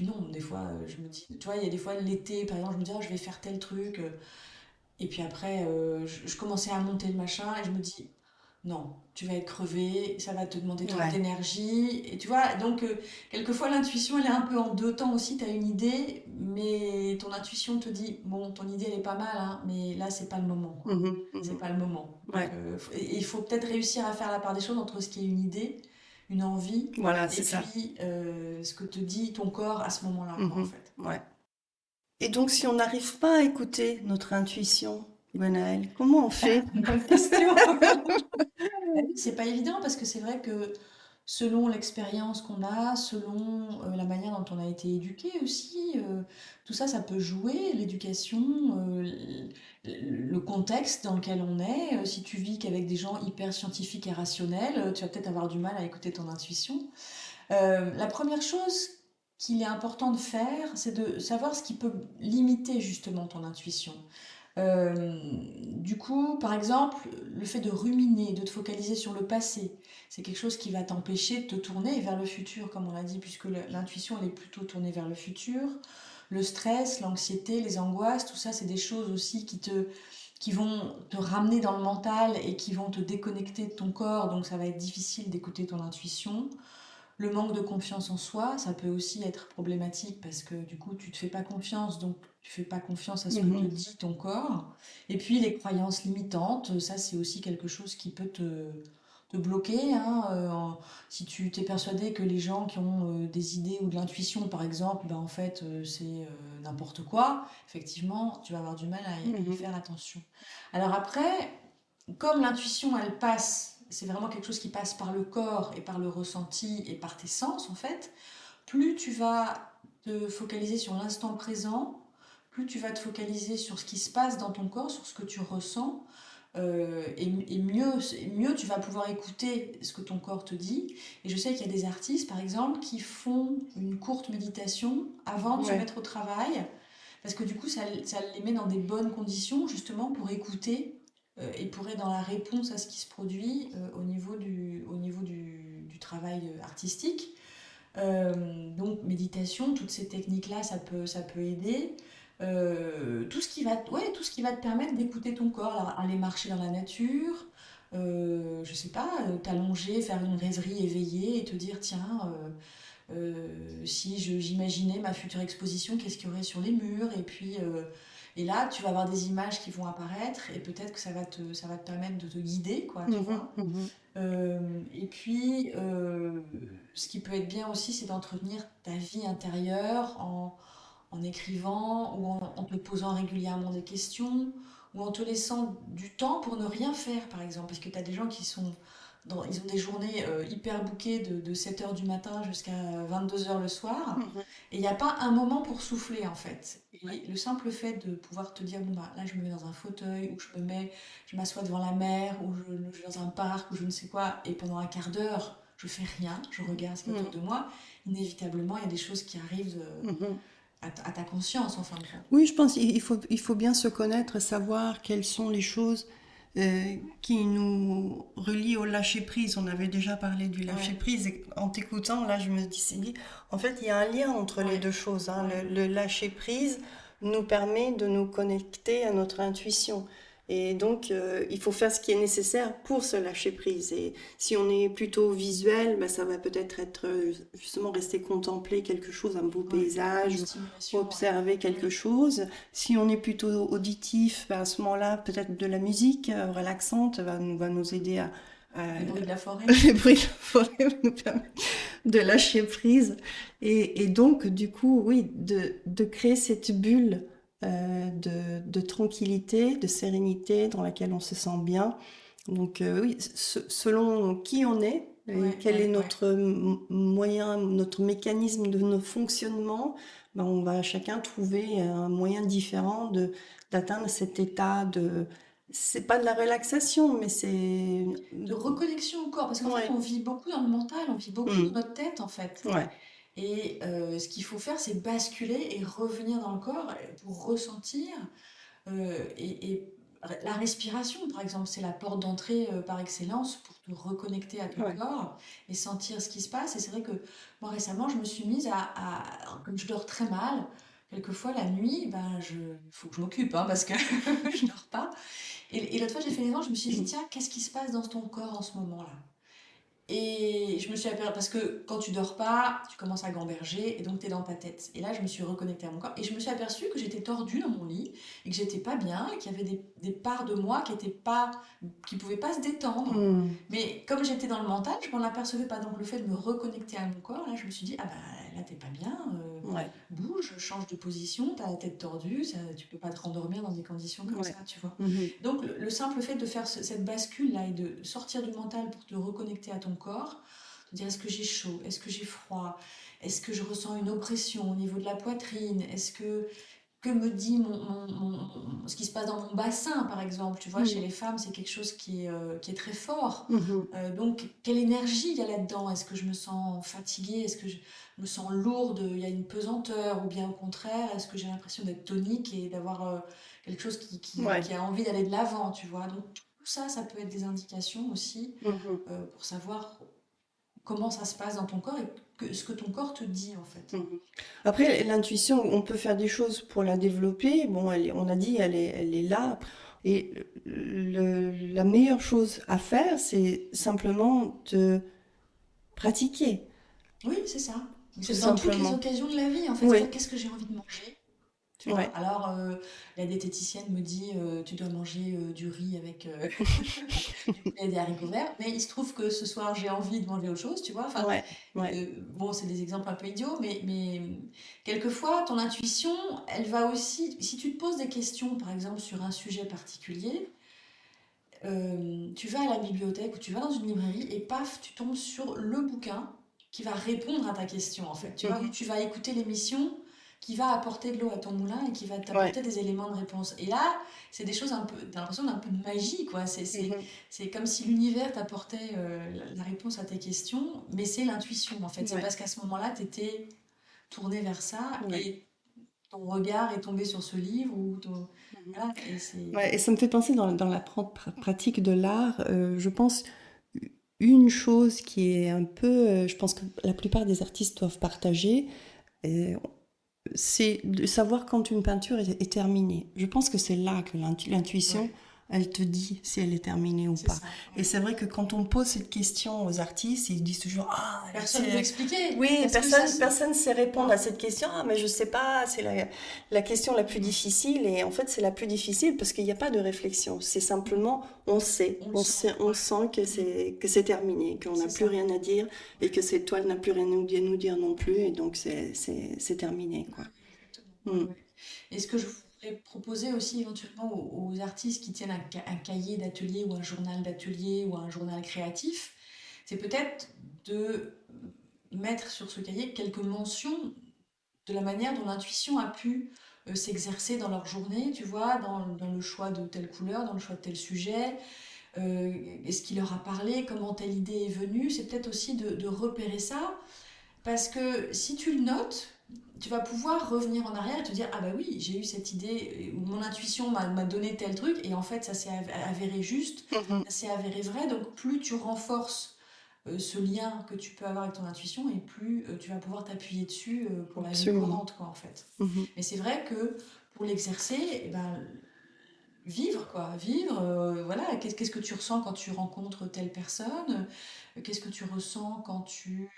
non, des fois, je me dis, tu vois, il y a des fois l'été, par exemple, je me dis, oh, je vais faire tel truc. Et puis après, je commençais à monter le machin et je me dis, non, tu vas être crevé, ça va te demander trop
Ouais.
d'énergie. Et tu vois, donc, quelquefois, l'intuition, elle est un peu en deux temps aussi. Tu as une idée, mais ton intuition te dit, bon, ton idée, elle est pas mal, hein, mais là, c'est pas le moment, quoi.
Mhm.
C'est
Mhm.
pas le moment. Donc,
Ouais.
et il faut peut-être réussir à faire la part des choses entre ce qui est une idée, une envie,
Voilà,
et
c'est ça.
puis ce que te dit ton corps à ce moment-là, quoi, en
Mhm.
fait.
Ouais. Et donc, si on n'arrive pas à écouter notre intuition, Gwenaëlle, comment on fait?
Bonne question. C'est pas évident parce que c'est vrai que selon l'expérience qu'on a, selon la manière dont on a été éduqué aussi, tout ça, ça peut jouer, l'éducation, le contexte dans lequel on est. Si tu vis qu'avec des gens hyper scientifiques et rationnels, tu vas peut-être avoir du mal à écouter ton intuition. La première chose qu'il est important de faire, c'est de savoir ce qui peut limiter justement ton intuition. Du coup, par exemple, le fait de ruminer, de te focaliser sur le passé, c'est quelque chose qui va t'empêcher de te tourner vers le futur, comme on l'a dit, puisque l'intuition, elle est plutôt tournée vers le futur. Le stress, l'anxiété, les angoisses, tout ça, c'est des choses aussi qui vont te ramener dans le mental et qui vont te déconnecter de ton corps, donc ça va être difficile d'écouter ton intuition. Le manque de confiance en soi, ça peut aussi être problématique parce que du coup, tu te fais pas confiance, donc tu fais pas confiance à ce que te
Mhm.
dit ton corps. Et puis les croyances limitantes, ça c'est aussi quelque chose qui peut te bloquer, hein. Si tu t'es persuadé que les gens qui ont des idées ou de l'intuition, par exemple, ben en fait c'est n'importe quoi, effectivement, tu vas avoir du mal à y
Mhm.
faire attention. Alors après, comme l'intuition, elle passe, c'est vraiment quelque chose qui passe par le corps et par le ressenti et par tes sens, en fait, plus tu vas te focaliser sur l'instant présent, plus tu vas te focaliser sur ce qui se passe dans ton corps, sur ce que tu ressens, mieux tu vas pouvoir écouter ce que ton corps te dit. Et je sais qu'il y a des artistes, par exemple, qui font une courte méditation avant de se
Ouais.
mettre au travail, parce que du coup, ça les met dans des bonnes conditions, justement, pour écouter et pour être dans la réponse à ce qui se produit au niveau du travail artistique. Donc, méditation, toutes ces techniques-là, ça peut aider. Tout ce qui va te permettre d'écouter ton corps, alors, aller marcher dans la nature, je sais pas, t'allonger, faire une rêverie éveillée et te dire, tiens, si j'imaginais ma future exposition, qu'est-ce qu'il y aurait sur les murs? Et là, tu vas avoir des images qui vont apparaître et peut-être que ça va te permettre de te guider, quoi, tu
Mhm.
vois.
Mhm.
Et puis, ce qui peut être bien aussi, c'est d'entretenir ta vie intérieure en écrivant ou en te posant régulièrement des questions ou en te laissant du temps pour ne rien faire, par exemple. Parce que tu as des gens ils ont des journées hyper bouquées de 7 heures du matin jusqu'à 22 heures le soir.
Mhm.
Et il n'y a pas un moment pour souffler, en fait.
Ouais.
Et le simple fait de pouvoir te dire, bon, bah, là, je me mets dans un fauteuil, ou je m'assois devant la mer, ou je vais dans un parc, ou je ne sais quoi, et pendant un quart d'heure, je fais rien, je regarde ce qu'il y a autour de moi, inévitablement, il y a des choses qui arrivent
Mhm.
à ta conscience, en fin de compte.
Oui, je pense qu'il faut bien se connaître, savoir quelles sont les choses qui nous relient au lâcher-prise. On avait déjà parlé du
Ouais,
lâcher-prise et en t'écoutant, là, je me suis dit, en fait, il y a un lien entre les
ouais,
deux choses, hein.
ouais.
Le lâcher-prise nous permet de nous connecter à notre intuition. Et donc, il faut faire ce qui est nécessaire pour se lâcher prise. Et si on est plutôt visuel, ben, ça va peut-être être justement rester contempler quelque chose, un beau
Ouais, une
paysage,
stimulation,
observer
ouais.
quelque chose. Si on est plutôt auditif, ben à ce moment-là, peut-être de la musique relaxante va nous aider à
Les bruits de la forêt.
les bruits de la forêt nous permettent de lâcher prise. Et donc, du coup, oui, de créer cette bulle de tranquillité, de sérénité dans laquelle on se sent bien. Donc, oui, selon qui on est, et
Ouais,
quel est
ouais, ouais.
notre moyen, notre mécanisme de nos fonctionnements, ben on va chacun trouver un moyen différent d'atteindre cet état de... C'est pas de la relaxation, mais c'est...
De reconnexion au corps, parce qu'en fait,
Ouais.
on vit beaucoup dans le mental, on vit beaucoup dans
Mm.
notre tête, en fait.
Ouais.
Et ce qu'il faut faire, c'est basculer et revenir dans le corps pour ressentir. Et la respiration, par exemple, c'est la porte d'entrée par excellence pour te reconnecter à ton
Ouais.
corps et sentir ce qui se passe. Et c'est vrai que moi, récemment, je me suis mise comme je dors très mal, quelquefois la nuit, ben, il faut que je m'occupe, hein, parce que je dors pas. Et l'autre fois, j'ai fait l'exemple, je me suis dit, tiens, qu'est-ce qui se passe dans ton corps en ce moment-là? Et je me suis aperçue, parce que quand tu dors pas, tu commences à gamberger et donc tu es dans ta tête. Et là, je me suis reconnectée à mon corps et je me suis aperçue que j'étais tordue dans mon lit et que j'étais pas bien et qu'il y avait des parts de moi qui pouvaient pas se détendre.
Mm.
Mais comme j'étais dans le mental, je m'en apercevais pas. Donc le fait de me reconnecter à mon corps, là, je me suis dit, ah bah là, t'es pas bien,
Ouais.
bouge, change de position, t'as la tête tordue, tu peux pas te rendormir dans des conditions comme ça,
Ouais.
tu vois.
Mhm.
Donc le simple fait de faire cette bascule-là et de sortir du mental pour te reconnecter à ton corps, te dire est-ce que j'ai chaud, est-ce que j'ai froid, est-ce que je ressens une oppression au niveau de la poitrine, que me dit ce qui se passe dans mon bassin, par exemple. Tu vois, chez
Mm.
les femmes, c'est quelque chose qui est très fort.
Mhm.
Donc, quelle énergie il y a là-dedans? Est-ce que je me sens fatiguée? Est-ce que je me sens lourde? Il y a une pesanteur? Ou bien au contraire, est-ce que j'ai l'impression d'être tonique et d'avoir quelque chose
Ouais.
qui a envie d'aller de l'avant, tu vois? Donc, tout ça, ça peut être des indications aussi
Mhm.
pour savoir comment ça se passe dans ton corps et ce que ton corps te dit, en fait.
Mhm. Après, l'intuition, on peut faire des choses pour la développer. Bon, on a dit, elle est là. Et la meilleure chose à faire, c'est simplement de pratiquer,
Oui, c'est ça.
tout
C'est dans toutes les
simplement.
occasions de la vie, en fait. C'est-à-dire,
Oui,
qu'est-ce que j'ai envie de manger? Tu vois?
ouais.
Alors, la diététicienne me dit, tu dois manger du riz avec du poulet et des haricots verts. Mais il se trouve que ce soir, j'ai envie de manger autre chose, tu vois? Enfin,
Ouais, ouais,
bon, c'est des exemples un peu idiots, mais quelquefois, ton intuition, elle va aussi. Si tu te poses des questions, par exemple, sur un sujet particulier, tu vas à la bibliothèque ou tu vas dans une librairie et paf, tu tombes sur le bouquin qui va répondre à ta question en fait. Tu vois, ou
mhm,
tu vas écouter l'émission qui va apporter de l'eau à ton moulin et qui va
ouais,
t'apporter des éléments de réponse. Et là, c'est des choses un peu, t'as l'impression d'un peu de magie quoi.
mhm,
C'est comme si l'univers t'apportait la réponse à tes questions, mais c'est l'intuition en fait. C'est
ouais,
parce qu'à ce moment-là, tu étais tourné vers ça
ouais.
et ton regard est tombé sur ce livre ou
Mhm.
voilà, et c'est...
Ouais, et ça me fait penser dans la pratique de l'art, je pense, une chose qui est un peu, je pense que la plupart des artistes doivent partager, euh, c'est de savoir quand une peinture est terminée. Je pense que c'est là que l'intuition,
Ouais,
elle te dit si elle est terminée ou
c'est
pas.
ça.
Et
Ouais.
c'est vrai que quand on pose cette question aux artistes, ils disent toujours ah
Personne ne veut
c'est
expliquer.
oui
Parce que ça,
personne sait répondre à
non.
cette question. Ah mais je sais pas, c'est la question la plus
Mm.
difficile et en fait c'est la plus difficile parce qu'il n'y a pas de réflexion. C'est simplement on sait,
On le sent.
on
Ouais.
sent
Mm.
que c'est terminé, qu'on n'a
C'est
plus
ça.
rien à dire et
Ouais.
que cette toile n'a plus rien à nous dire non plus et donc c'est terminé
Ouais,
quoi.
exactement. Ouais,
Mm.
ouais. Et ce que je voudrais proposer aussi éventuellement aux artistes qui tiennent un cahier d'atelier ou un journal d'atelier ou un journal créatif, c'est peut-être de mettre sur ce cahier quelques mentions de la manière dont l'intuition a pu s'exercer dans leur journée, tu vois, dans le choix de telle couleur, dans le choix de tel sujet, Est-ce qu'il leur a parlé? Comment telle idée est venue? C'est peut-être aussi de repérer ça, parce que si tu le notes, tu vas pouvoir revenir en arrière et te dire, ah bah oui, j'ai eu cette idée, ou mon intuition m'a donné tel truc, et en fait ça s'est avéré juste,
Mhm.
ça s'est avéré vrai. Donc plus tu renforces ce lien que tu peux avoir avec ton intuition, et plus tu vas pouvoir t'appuyer dessus pour la vie
Absolument.
courante, quoi, en fait.
Mhm.
Mais c'est vrai que pour l'exercer, eh ben, vivre, quoi, vivre, voilà, qu'est-ce que tu ressens quand tu rencontres telle personne? Qu'est-ce que tu ressens quand tu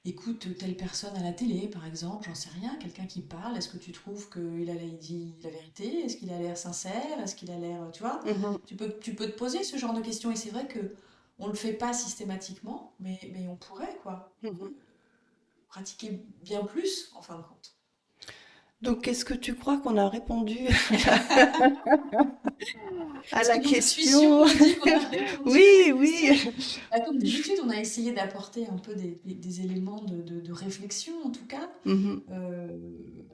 écoutes telle personne à la télé, par exemple? J'en sais rien, quelqu'un qui parle, est-ce que tu trouves qu'il dit la vérité? Est-ce qu'il a l'air sincère? Est-ce qu'il a l'air, tu vois?
Mhm.
Tu peux te poser ce genre de questions, et c'est vrai que on le fait pas systématiquement, mais on pourrait, quoi,
Mhm.
pratiquer bien plus, en fin de compte.
Donc, est-ce que tu crois qu'on a répondu à
Est-ce
la
que mon intuition
question?
me dit qu'on a répondu à
Oui,
la question?
oui.
Bah, comme d'habitude, on a essayé d'apporter un peu des éléments de réflexion, en tout cas.
Mhm.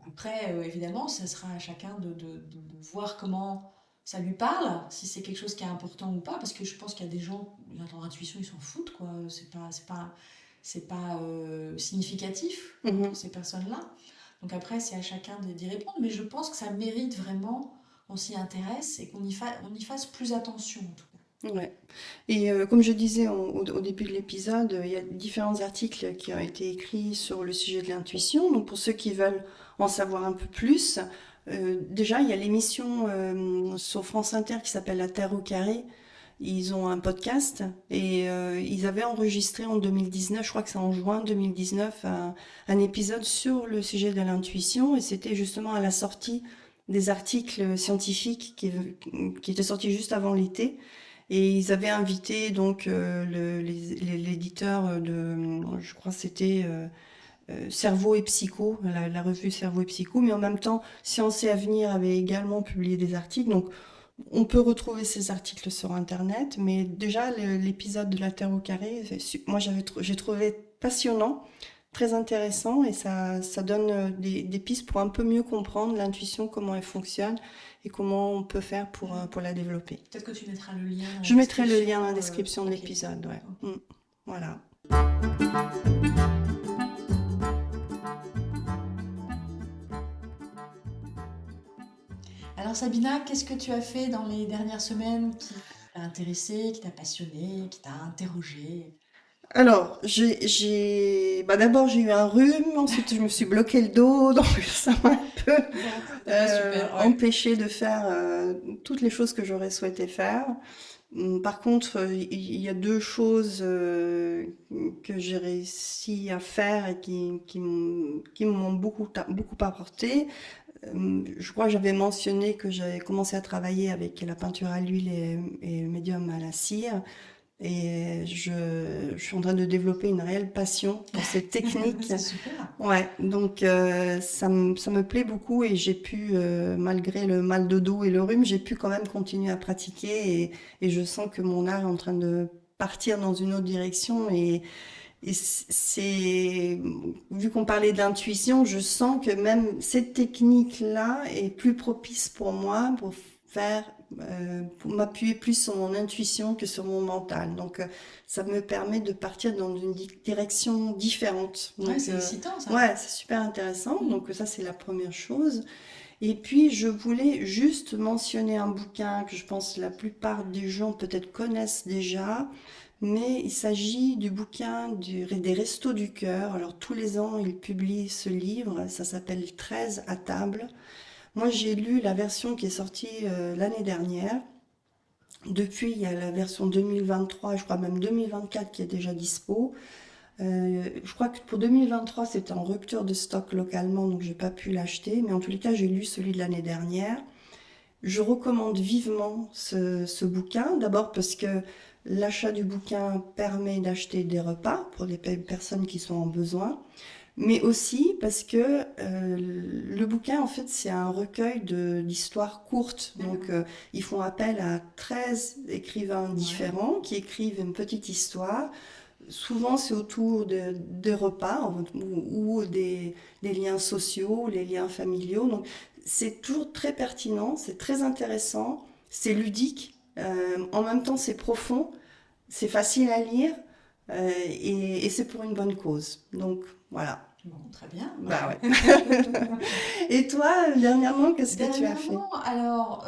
Après, évidemment, ça sera à chacun de voir comment ça lui parle, si c'est quelque chose qui est important ou pas, parce que je pense qu'il y a des gens, leur intuition, ils s'en foutent, quoi. C'est pas significatif pour
Mhm.
ces personnes-là. Donc après, c'est à chacun d'y répondre, mais je pense que ça mérite vraiment qu'on s'y intéresse et qu'on y fasse plus attention, en tout cas.
Ouais. Et comme je disais au début de l'épisode, il y a différents articles qui ont été écrits sur le sujet de l'intuition. Donc pour ceux qui veulent en savoir un peu plus, déjà il y a l'émission sur France Inter qui s'appelle La Terre au carré. Ils ont un podcast et ils avaient enregistré en 2019, je crois que c'est en juin 2019, un épisode sur le sujet de l'intuition, et c'était justement à la sortie des articles scientifiques qui étaient sortis juste avant l'été. Et ils avaient invité donc l'éditeur de, je crois que c'était Cerveau et Psycho, la revue Cerveau et Psycho, mais en même temps, Science et Avenir avait également publié des articles. Donc, on peut retrouver ces articles sur Internet, mais déjà, l'épisode de la Terre au carré, moi, j'ai trouvé passionnant, très intéressant, et ça donne des pistes pour un peu mieux comprendre l'intuition, comment elle fonctionne, et comment on peut faire pour la développer.
Peut-être que tu mettras le lien dans la
Je mettrai le lien dans la
description.
description de
Ok.
l'épisode, ouais.
Ok.
Mm. Voilà.
Alors Sabina, qu'est-ce que tu as fait dans les dernières semaines qui t'a intéressé, qui t'a passionné, qui t'a interrogé?
Alors, d'abord j'ai eu un rhume, ensuite je me suis bloqué le dos, donc ça m'a un peu
Bon, c'était pas super, ouais.
empêché de faire toutes les choses que j'aurais souhaité faire. Par contre, il y a deux choses que j'ai réussi à faire et qui m'ont beaucoup apporté. Je crois que j'avais mentionné que j'avais commencé à travailler avec la peinture à l'huile et médium à la cire. Et je suis en train de développer une réelle passion pour cette technique.
C'est super.
Ouais, donc ça me plaît beaucoup, et j'ai pu, malgré le mal de dos et le rhume, j'ai pu quand même continuer à pratiquer, et je sens que mon art est en train de partir dans une autre direction, et vu qu'on parlait d'intuition, je sens que même cette technique-là est plus propice pour moi pour m'appuyer plus sur mon intuition que sur mon mental. Donc, ça me permet de partir dans une direction différente.
Ouais,
Donc,
c'est excitant ça.
ouais, c'est super intéressant.
Mm.
Donc, ça, c'est la première chose. Et puis, je voulais juste mentionner un bouquin que je pense la plupart des gens peut-être connaissent déjà, mais il s'agit du bouquin des Restos du Cœur. Alors, tous les ans, ils publient ce livre, ça s'appelle 13 à table. Moi, j'ai lu la version qui est sortie l'année dernière. Depuis, il y a la version 2023, je crois même 2024 qui est déjà dispo. Je crois que pour 2023, c'était en rupture de stock localement, donc j'ai pas pu l'acheter. Mais en tous les cas, j'ai lu celui de l'année dernière. Je recommande vivement ce bouquin. D'abord parce que l'achat du bouquin permet d'acheter des repas pour les personnes qui sont en besoin. Mais aussi parce que le bouquin, en fait, c'est un recueil d'histoires courtes. Donc,
D'accord.
ils font appel à 13 écrivains
Ouais.
différents qui écrivent une petite histoire. Souvent, c'est autour de repas ou des liens sociaux, les liens familiaux. Donc, c'est toujours très pertinent, c'est très intéressant, c'est ludique. En même temps, c'est profond, c'est facile à lire et c'est pour une bonne cause. Donc voilà.
Bon, très bien.
Bah ouais. Et toi, dernièrement, qu'est-ce que tu as fait?
Dernièrement, alors,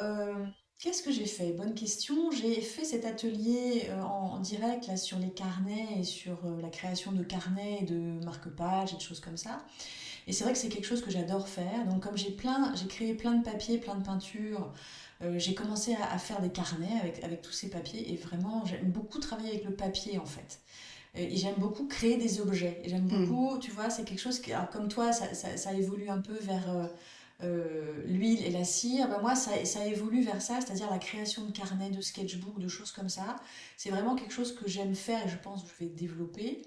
qu'est-ce que j'ai fait? Bonne question. J'ai fait cet atelier en direct là, sur les carnets et sur la création de carnets et de marque-pages et de choses comme ça. Et c'est vrai que c'est quelque chose que j'adore faire. Donc, comme j'ai créé plein de papiers, plein de peintures, j'ai commencé à faire des carnets avec tous ces papiers. Et vraiment, j'aime beaucoup travailler avec le papier en fait. Et j'aime beaucoup créer des objets. Et j'aime
Hmm.
beaucoup, tu vois, c'est quelque chose qui, alors, comme toi, ça évolue un peu vers l'huile et la cire. Ben moi, ça évolue vers ça, c'est-à-dire la création de carnets, de sketchbooks, de choses comme ça. C'est vraiment quelque chose que j'aime faire et je pense que je vais développer.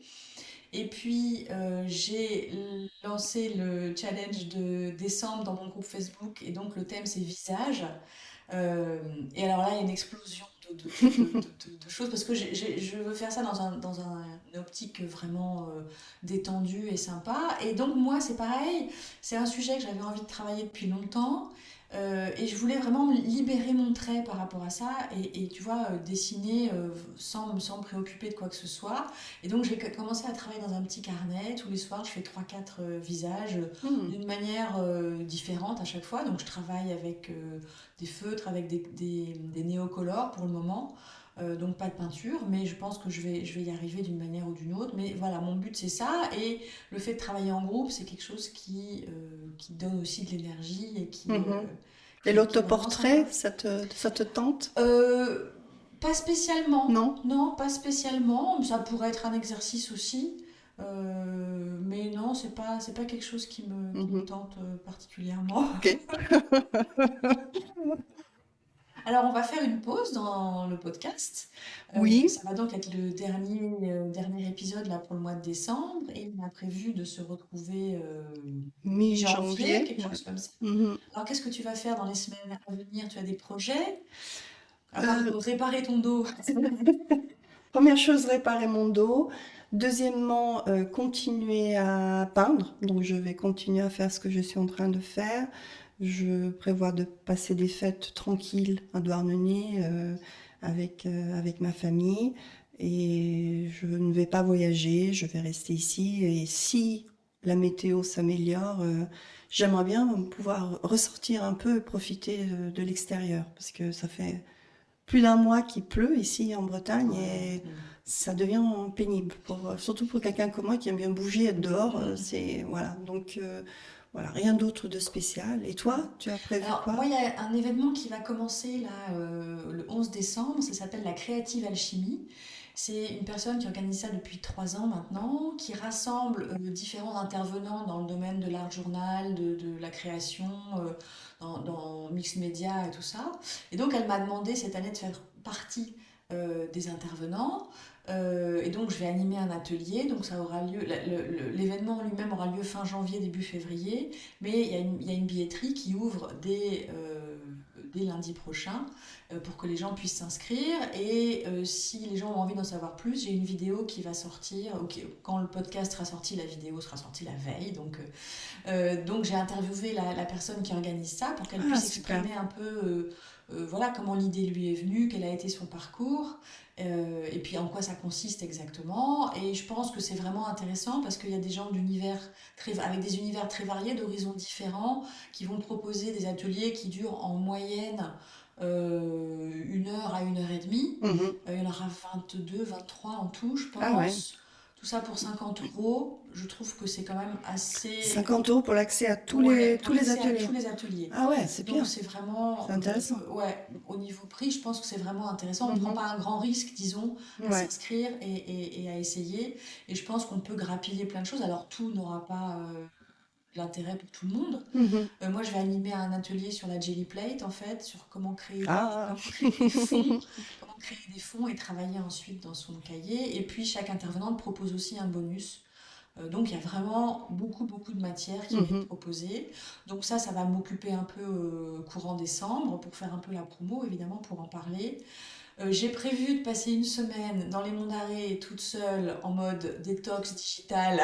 Et puis, j'ai lancé le challenge de décembre dans mon groupe Facebook. Et donc, le thème, c'est visage. Euh, et alors là, il y a une explosion de choses parce que je veux faire ça une optique vraiment détendue et sympa. Et donc, moi, c'est pareil, c'est un sujet que j'avais envie de travailler depuis longtemps. Et je voulais vraiment me libérer mon trait par rapport à ça et tu vois, dessiner sans me préoccuper de quoi que ce soit. Et donc, j'ai commencé à travailler dans un petit carnet. Tous les soirs, je fais trois quatre visages
Hmm.
d'une manière différente à chaque fois. Donc, je travaille avec des feutres, avec des néocolores pour le moment. Donc pas de peinture, mais je pense que je vais y arriver d'une manière ou d'une autre. Mais voilà, mon but c'est ça. Et le fait de travailler en groupe, c'est quelque chose qui donne aussi de l'énergie et
Mhm. Et
qui est vraiment
l'autoportrait,
sympa.
ça te tente?
Euh, Pas spécialement,
Non?
non, pas spécialement. Ça pourrait être un exercice aussi. Mais non, c'est pas quelque chose qui me
Mhm.
tente particulièrement.
Ok.
Alors, on va faire une pause dans le podcast.
Oui,
Ça va donc être le dernier épisode là, pour le mois de décembre et on a prévu de se retrouver mi-janvier,
mi-janvier.
quelque
Ouais.
chose comme ça.
Mhm.
Alors, qu'est-ce que tu vas faire dans les semaines à venir? Tu as des projets? À part
Euh,
réparer ton dos.
Première chose, réparer mon dos. Deuxièmement, continuer à peindre. Donc, je vais continuer à faire ce que je suis en train de faire. Je prévois de passer des fêtes tranquilles à Douarnenez avec ma famille. Et je ne vais pas voyager, je vais rester ici. Et si la météo s'améliore, j'aimerais bien pouvoir ressortir un peu et profiter de l'extérieur. Parce que ça fait plus d'un mois qu'il pleut ici en Bretagne
Ouais.
et ça devient pénible, surtout pour quelqu'un comme moi qui aime bien bouger, être dehors.
Mm.
C'est voilà, donc voilà, rien d'autre de spécial. Et toi, tu as prévu
Alors,
quoi?
moi, il y a un événement qui va commencer là le 11 décembre. Ça s'appelle la Créative Alchimie. C'est une personne qui organise ça depuis 3 ans maintenant, qui rassemble différents intervenants dans le domaine de l'art journal, de la création, dans mix média et tout ça. Et donc, elle m'a demandé cette année de faire partie des intervenants. Et donc, je vais animer un atelier. Donc, ça aura lieu. L'événement lui-même aura lieu fin janvier, début février. Mais il y a une billetterie qui ouvre dès lundi prochain pour que les gens puissent s'inscrire. Et si les gens ont envie d'en savoir plus, j'ai une vidéo qui va sortir. Ok, quand le podcast sera sorti, la vidéo sera sortie la veille. Donc j'ai interviewé la personne qui organise ça pour qu'elle
Ah,
puisse
super.
exprimer un peu voilà, comment l'idée lui est venue, quel a été son parcours. Et puis en quoi ça consiste exactement. Et je pense que c'est vraiment intéressant parce qu'il y a des gens avec des univers très variés, d'horizons différents, qui vont proposer des ateliers qui durent en moyenne 1 heure à 1 heure et demie.
Mhm.
Il y en aura 22, 23 en tout, je
Ah ouais.
pense. Tout ça pour 50 euros. Je trouve que c'est quand même assez.
50 € pour l'accès à
Ouais,
tous
pour
les
l'accès à
ateliers.
tous les ateliers.
Ah ouais, c'est
Donc
bien,
c'est
c'est
vraiment,
intéressant.
ouais, au niveau prix, je pense que c'est vraiment intéressant. On ne prend
Mhm.
pas un grand risque, disons, à
Ouais.
s'inscrire et à essayer. Et je pense qu'on peut grappiller plein de choses. Alors tout n'aura pas l'intérêt pour tout le monde.
Mhm.
Moi, je vais animer un atelier sur la jelly plate, en fait, sur
Ah.
comment créer des fonds et travailler ensuite dans son cahier. Et puis chaque intervenante propose aussi un bonus. Donc il y a vraiment beaucoup beaucoup de matière qui m'est
Mhm.
proposée. Donc ça va m'occuper un peu courant décembre pour faire un peu la promo évidemment pour en parler. J'ai prévu de passer une semaine dans les Monts d'Arrée toute seule en mode détox digital.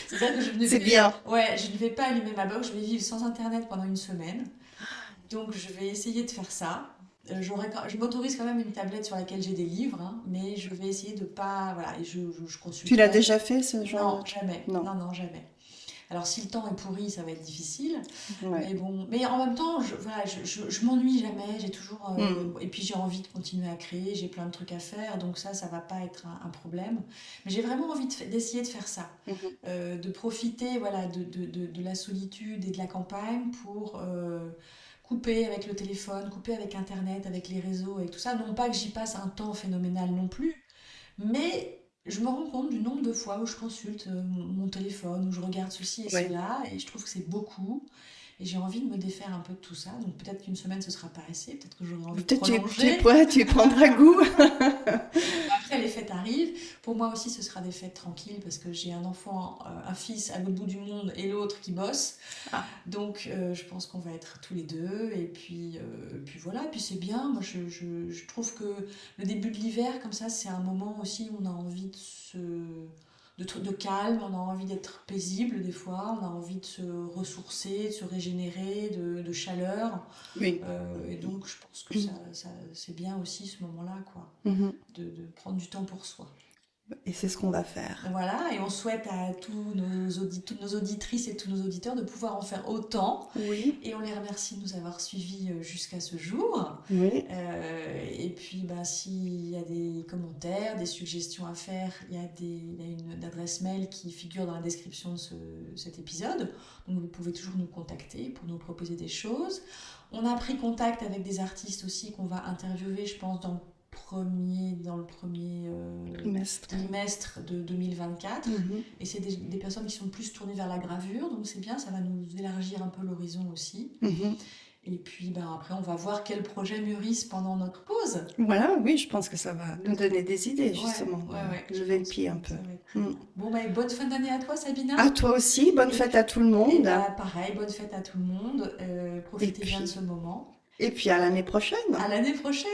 C'est-à-dire que
C'est bien.
je ne vais pas allumer ma box, je vais vivre sans internet pendant une semaine. Donc je vais essayer de faire ça. Je m'autorise quand même une tablette sur laquelle j'ai des livres, hein, mais je vais essayer de pas. Voilà, et je
Tu l'as
consulterai.
déjà fait, ce genre
Non, jamais.
de... Non.
Non, non, jamais. Alors, si le temps est pourri, ça va être difficile.
Ouais.
Mais bon, mais en même temps, voilà, je m'ennuie jamais. J'ai toujours.
Mm.
Et puis, j'ai envie de continuer à créer. J'ai plein de trucs à faire. Donc, ça va pas être un problème. Mais j'ai vraiment envie d'essayer de faire ça.
Mhm.
De profiter, voilà, de la solitude et de la campagne pour couper avec le téléphone, couper avec Internet, avec les réseaux, avec tout ça. Non pas que j'y passe un temps phénoménal non plus, mais je me rends compte du nombre de fois où je consulte mon téléphone, où je regarde ceci et
Ouais.
cela, et je trouve que c'est beaucoup. Et j'ai envie de me défaire un peu de tout ça. Donc peut-être qu'une semaine ce sera pas assez, peut-être que j'aurai envie de
Peut-être
prolonger.
ouais, tu y prendras goût.
Après, les fêtes arrivent. Pour moi aussi, ce sera des fêtes tranquilles parce que j'ai un enfant, un fils à l'autre bout du monde et l'autre qui bosse.
Ah,
Donc, je pense qu'on va être tous les deux. Et puis voilà. Et puis c'est bien. Moi, je trouve que le début de l'hiver, comme ça, c'est un moment aussi où on a envie de calme, on a envie d'être paisible des fois, on a envie de se ressourcer, de se régénérer, de chaleur.
oui.
Et donc, je pense que c'est bien aussi ce moment-là, quoi,
Mhm.
de prendre du temps pour soi.
Et c'est ce qu'on va faire.
Voilà, et on souhaite à toutes nos auditrices et tous nos auditeurs de pouvoir en faire autant.
Oui,
Et on les remercie de nous avoir suivis jusqu'à ce jour.
oui.
Et puis, ben, s'il y a des commentaires, des suggestions à faire, il y a une adresse mail qui figure dans la description de cet épisode. Donc, vous pouvez toujours nous contacter pour nous proposer des choses. On a pris contact avec des artistes aussi qu'on va interviewer, je pense, dans le premier
Trimestre.
trimestre de 2024.
Mhm.
Et c'est des personnes qui sont plus tournées vers la gravure, donc c'est bien, ça va nous élargir un peu l'horizon aussi.
Mhm.
Et puis ben, après, on va voir quels projets mûrissent pendant notre pause.
Voilà, oui, je pense que ça va nous donner des idées,
Ouais,
justement.
ouais, je
Lever le
pense
pied
que
un peu.
ça va être très
Mm.
bien. Bon, ben, bonne fin d'année à toi, Sabina.
À toi aussi, bonne
Et
fête à tout le
Et
monde.
ben, pareil, bonne fête à tout le monde.
Et
Profitez bien de
puis,
ce moment.
et puis à l'année prochaine.
À l'année prochaine!